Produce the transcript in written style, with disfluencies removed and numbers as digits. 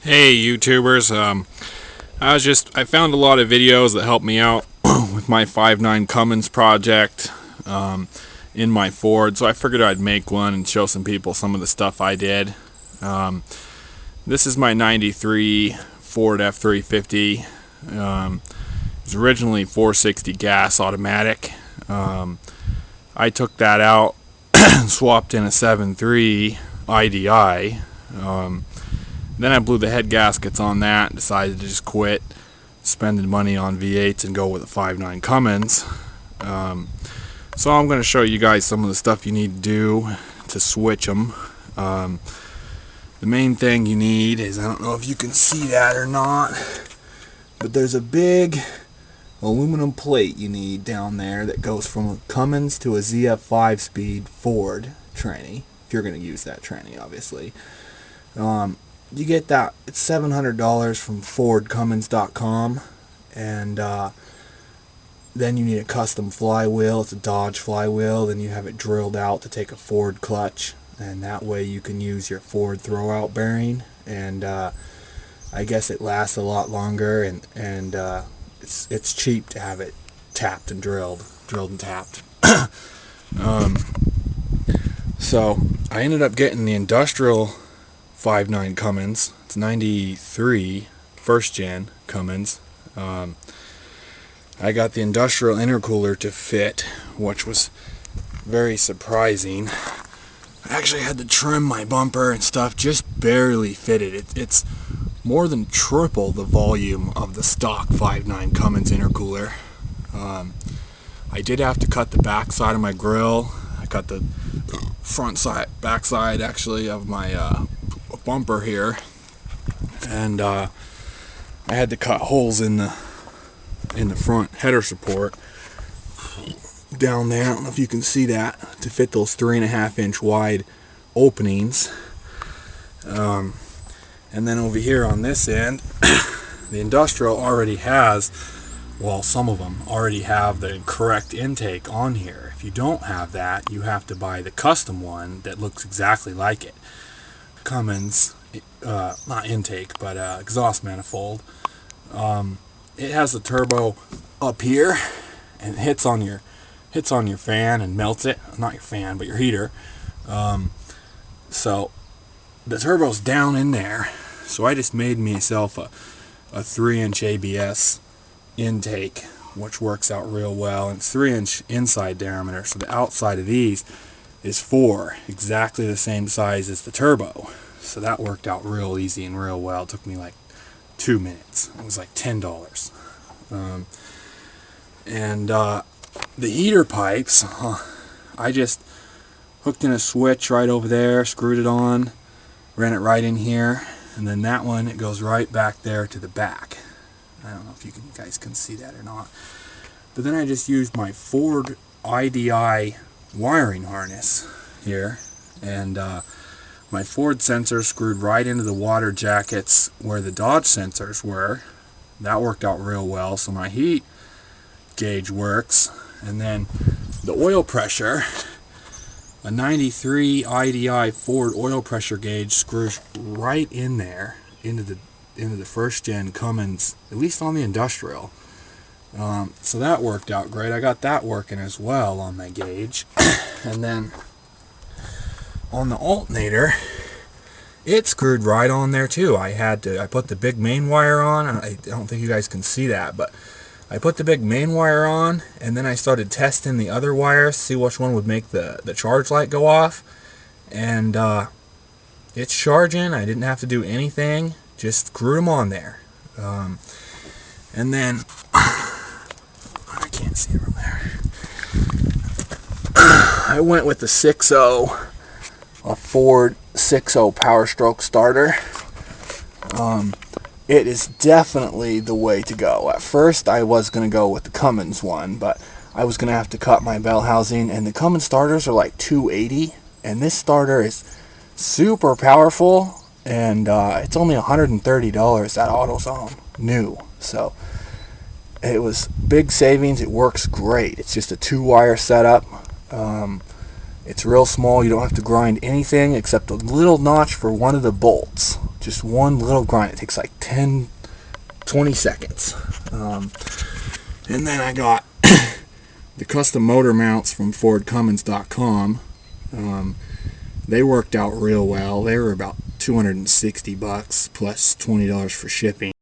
Hey YouTubers, I found a lot of videos that help me out with my 5.9 Cummins project in my Ford, so I figured I'd make one and show some people some of the stuff I did. This is my 93 Ford f350. It was originally 460 gas automatic. I took that out and swapped in a 7.3 IDI. Then I blew the head gaskets on that and decided to just quit spending money on V8s and go with a 5.9 Cummins. So I'm going to show you guys some of the stuff you need to do to switch them. The main thing you need is, I don't know if you can see that or not, but there's a big aluminum plate you need down there that goes from a Cummins to a ZF 5-speed Ford tranny, if you're going to use that tranny, obviously. You get that, it's $700 from FordCummins.com, and then you need a custom flywheel. It's a Dodge flywheel. Then you have it drilled out to take a Ford clutch, and that way you can use your Ford throwout bearing, and I guess it lasts a lot longer, and it's cheap to have it tapped and drilled and tapped. So I ended up getting the industrial 5.9 Cummins. It's 93 first gen Cummins. I got the industrial intercooler to fit, which was very surprising. I actually had to trim my bumper and stuff, just barely fitted. It's more than triple the volume of the stock 5.9 Cummins intercooler. I did have to cut the back side of my grill. I cut the back side actually of my bumper here, and I had to cut holes in the front header support down there. I don't know if you can see that, to fit those 3.5-inch wide openings. And then over here on this end, the industrial already has, well, some of them already have the correct intake on here. If you don't have that, you have to buy the custom one that looks exactly like it. Cummins, not intake, but exhaust manifold. It has the turbo up here, and it hits on your fan and melts it. Not your fan, but your heater. So the turbo's down in there. So I just made myself a 3-inch ABS intake, which works out real well. And it's 3-inch inside diameter, so the outside of these is 4, exactly the same size as the turbo. So that worked out real easy and real well. It took me like 2 minutes. It was like $10. The heater pipes, I just hooked in a switch right over there, screwed it on, ran it right in here, and then that one, it goes right back there to the back. I don't know if you guys can see that or not. But then I just used my Ford IDI wiring harness here, and my Ford sensor screwed right into the water jackets where the Dodge sensors were. That worked out real well. So my heat gauge works, and then the oil pressure, a 93 IDI Ford oil pressure gauge screws right in there into the first gen Cummins, at least on the industrial. So that worked out great. I got that working as well on my gauge. And then on the alternator, it screwed right on there too. I put the big main wire on. I don't think you guys can see that, but I put the big main wire on, and then I started testing the other wires, see which one would make the charge light go off. And it's charging. I didn't have to do anything, just screwed them on there. And then I can't see it from there. I went with the 6.0, a Ford 6.0 Power Stroke starter. It is definitely the way to go. At first I was going to go with the Cummins one, but I was going to have to cut my bell housing, and the Cummins starters are like $280, and this starter is super powerful, and it's only $130 at AutoZone, new. So it was big savings. It works great. It's just a 2-wire setup. It's real small. You don't have to grind anything except a little notch for one of the bolts. Just one little grind. It takes like 10-20 seconds. And then I got the custom motor mounts from FordCummins.com. They worked out real well. They were about $260 plus $20 for shipping.